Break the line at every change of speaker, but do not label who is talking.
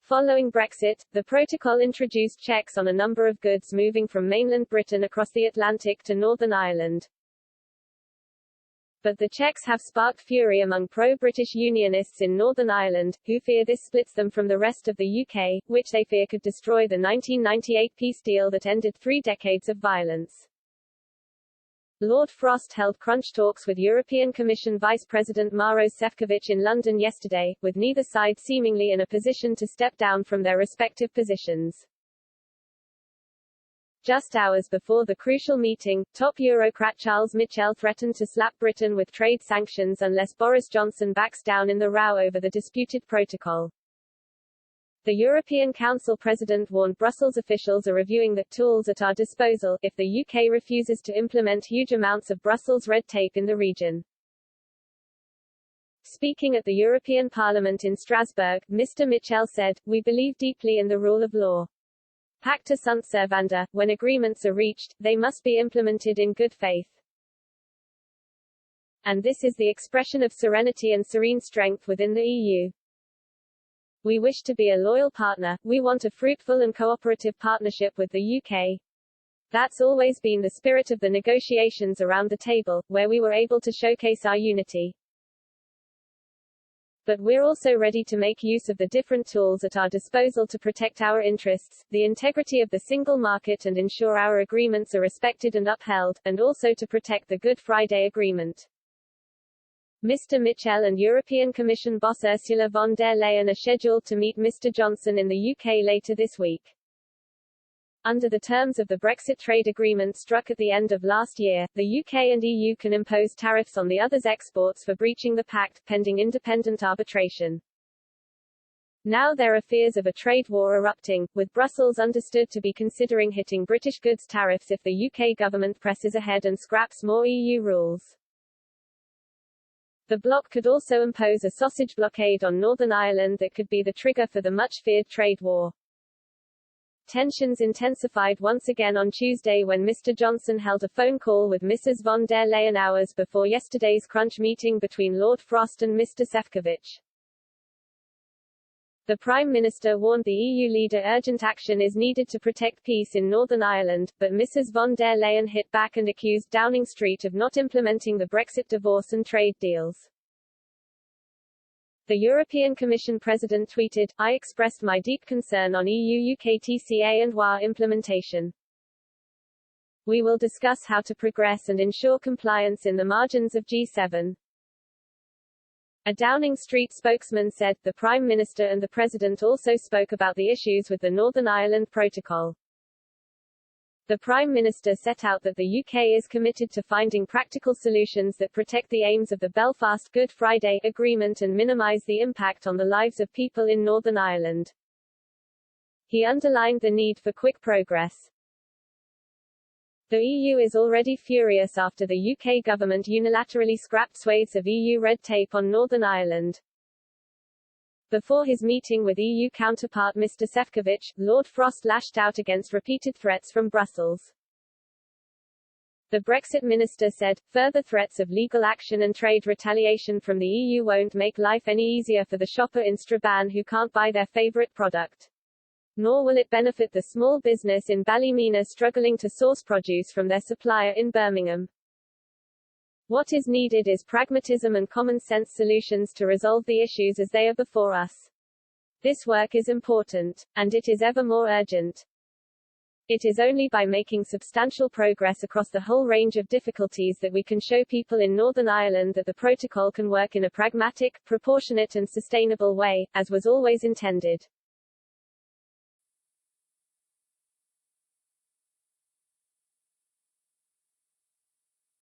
Following Brexit, the protocol introduced checks on a number of goods moving from mainland Britain across the Atlantic to Northern Ireland. But the checks have sparked fury among pro-British unionists in Northern Ireland, who fear this splits them from the rest of the UK, which they fear could destroy the 1998 peace deal that ended 3 decades of violence. Lord Frost held crunch talks with European Commission Vice President Maros Šefčovič in London yesterday, with neither side seemingly in a position to step down from their respective positions. Just hours before the crucial meeting, top Eurocrat Charles Michel threatened to slap Britain with trade sanctions unless Boris Johnson backs down in the row over the disputed protocol. The European Council President warned Brussels officials are reviewing the tools at our disposal if the UK refuses to implement huge amounts of Brussels red tape in the region. Speaking at the European Parliament in Strasbourg, Mr. Michel said, "We believe deeply in the rule of law. Pacta sunt servanda, when agreements are reached, they must be implemented in good faith. And this is the expression of serenity and serene strength within the EU. We wish to be a loyal partner, we want a fruitful and cooperative partnership with the UK. That's always been the spirit of the negotiations around the table, where we were able to showcase our unity. But we're also ready to make use of the different tools at our disposal to protect our interests, the integrity of the single market and ensure our agreements are respected and upheld, and also to protect the Good Friday Agreement." Mr. Michel and European Commission boss Ursula von der Leyen are scheduled to meet Mr. Johnson in the UK later this week. Under the terms of the Brexit trade agreement struck at the end of last year, the UK and EU can impose tariffs on the other's exports for breaching the pact, pending independent arbitration. Now there are fears of a trade war erupting, with Brussels understood to be considering hitting British goods tariffs if the UK government presses ahead and scraps more EU rules. The bloc could also impose a sausage blockade on Northern Ireland that could be the trigger for the much-feared trade war. Tensions intensified once again on Tuesday when Mr. Johnson held a phone call with Mrs. von der Leyen hours before yesterday's crunch meeting between Lord Frost and Mr. Šefčovič. The Prime Minister warned the EU leader urgent action is needed to protect peace in Northern Ireland, but Mrs. von der Leyen hit back and accused Downing Street of not implementing the Brexit divorce and trade deals. The European Commission President tweeted, "I expressed my deep concern on EU-UK TCA and WA implementation. We will discuss how to progress and ensure compliance in the margins of G7." A Downing Street spokesman said, the Prime Minister and the President also spoke about the issues with the Northern Ireland Protocol. The Prime Minister set out that the UK is committed to finding practical solutions that protect the aims of the Belfast Good Friday Agreement and minimise the impact on the lives of people in Northern Ireland. He underlined the need for quick progress. The EU is already furious after the UK government unilaterally scrapped swathes of EU red tape on Northern Ireland. Before his meeting with EU counterpart Mr. Šefčovič, Lord Frost lashed out against repeated threats from Brussels. The Brexit minister said, "Further threats of legal action and trade retaliation from the EU won't make life any easier for the shopper in Strabane who can't buy their favourite product. Nor will it benefit the small business in Ballymena struggling to source produce from their supplier in Birmingham. What is needed is pragmatism and common-sense solutions to resolve the issues as they are before us. This work is important, and it is ever more urgent. It is only by making substantial progress across the whole range of difficulties that we can show people in Northern Ireland that the protocol can work in a pragmatic, proportionate and sustainable way, as was always intended."